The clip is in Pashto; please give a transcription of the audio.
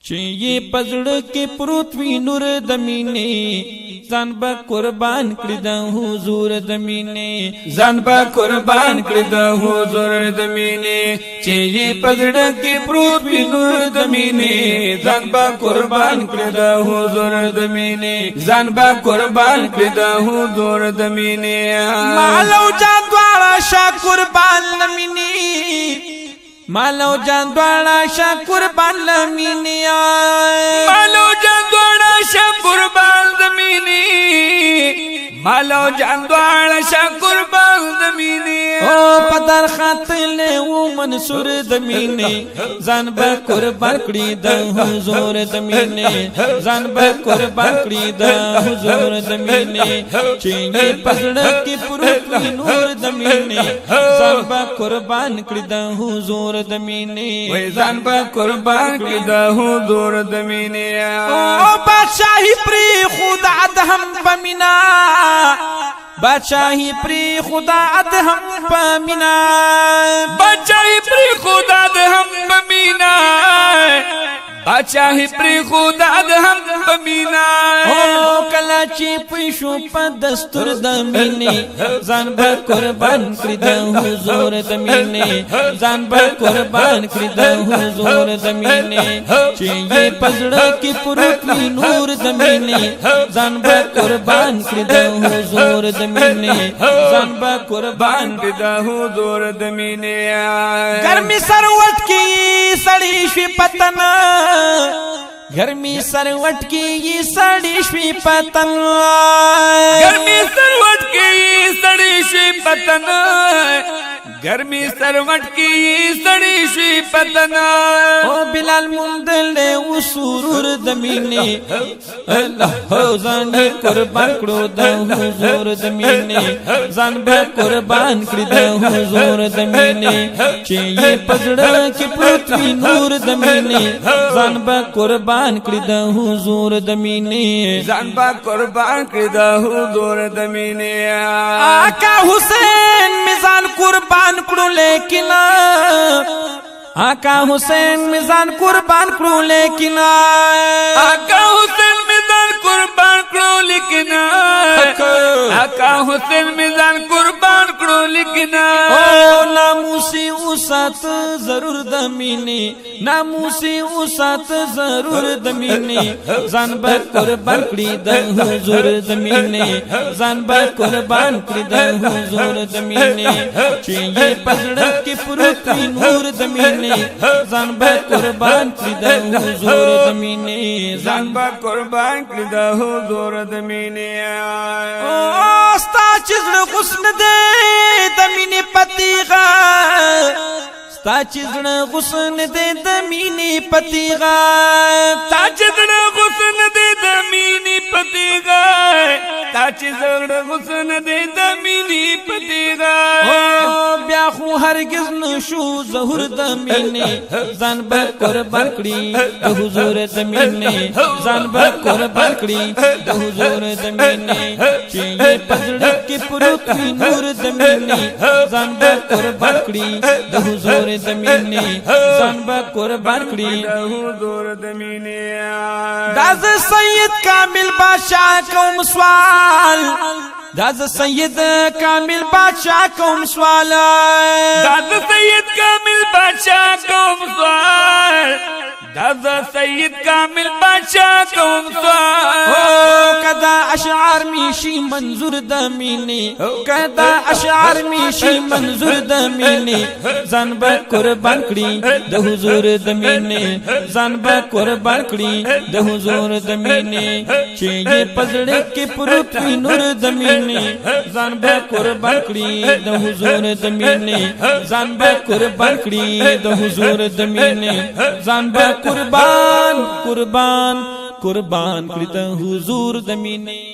چې یې پزړه کې پروت وي نور د مینې ځان به قربان کړي د حضور د مینې ځان به قربان کړي د حضور د مینې چې یې پزړه کې پروت وي نور د مینې ځان به قربان کړي د حضور د مینې ځان به قربان کړي د حضور د مینې مالو جان دواړه شا قربان لمینې مالو جان دواړه شا قربان لمینې مالو جان دواړه شا قربان لمینې مالو جان دواړه شا قربان لمینې او پدر خاطر و منصور د مینې ځان به قربان کړي د حضور د مینې ځان به قربان کړي د حضور د مینې چې یې پزړه کې پروت وي نور د مینې ځان به قربان کړي د حضور د مینې ځان به قربان کړي د حضور د مینې او بادشاہي پری خدا د هم پمینا بادشاہی پری خدا د هم پمینا بادشاہی پری خدا د هم پمینا بادشاہی پری خدا د هم پمینا او کلا چې پښو په دستور د مینې ځان به قربان کړي د حضور د مینې ځان به قربان کړي د حضور د مینې چې یې پزړه کې پروت وي نور د مینې ځان به قربان کړي د حضور د مینې ځان به قربان کړي د حضور د مینې ګرمي سروټ کې سړی شي پتن گرمی سروٹ کی یہ سڑی شوی پتن گرمی سروٹ کی یہ سڑی شوی پتن گرمی سروٹ کی یہ سڑی شوی پتن او بلال مندل او سرور د مینې الله ځان قربان کړو د حضور د مینې ځان به قربان کړی د حضور د مینې چې یې پزړه کې پروت وي نور د مینې ځان به قربان کړی د حضور د مینې ځان به قربان کړی د حضور د مینې آقا حسین میزان قربان کړو لیکن آقا حسین میزان قربان کړو لیکن آقا حسین میزان قربان کړو لیکن آقا حسین میزان قربان کړو لیکن او ناموسی اوسات ضرور د مینې ناموسی اوسات ضرور د مینې ځان به قربان کړي د حضور د مینې ځان به قربان کړي د حضور د مینې چې یې پزړه کې پروت وي نور د مینې ځان به قربان کړي د حضور د مینې ځان به قربان کړي د حضور د مینې او ستا چې زړه غصن دی د مینې پتیغه ستا چې زړه غصن دی د مینې پتیغه ستا چې زړه غصن دی د مینې پتیغه ستا چې زړه غصن دی د مینې پتیغه بیا خو هرگز نشو ظهور د مینې ځان به قربان کړي د حضور د مینې ځان به قربان کړي د حضور د مینې چې یې پزړه کې پروت وي نور د مینې ځان به قربان کړي د حضور د مینې ځان به قربان کړي د حضور د مینې داز سید کامل بادشاہ کوم سوال داز سید کامل بادشاہ کوم سوال داز سید کامل بادشاہ کوم سوال داز سید کامل بادشاہ کوم سوال کدا اشعار میشی منظور د مینې کدا اشعار میشی منظور د مینې ځان به قربان کړي د حضور د مینې ځان به قربان کړي د حضور د مینې چې یې پزړه کې پروت وي نور د مینې ځان به قربان کړي د حضور د مینې ځان به قربان کړي د حضور د مینې ځان به قربان قربان قربان کړي د حضور د مینې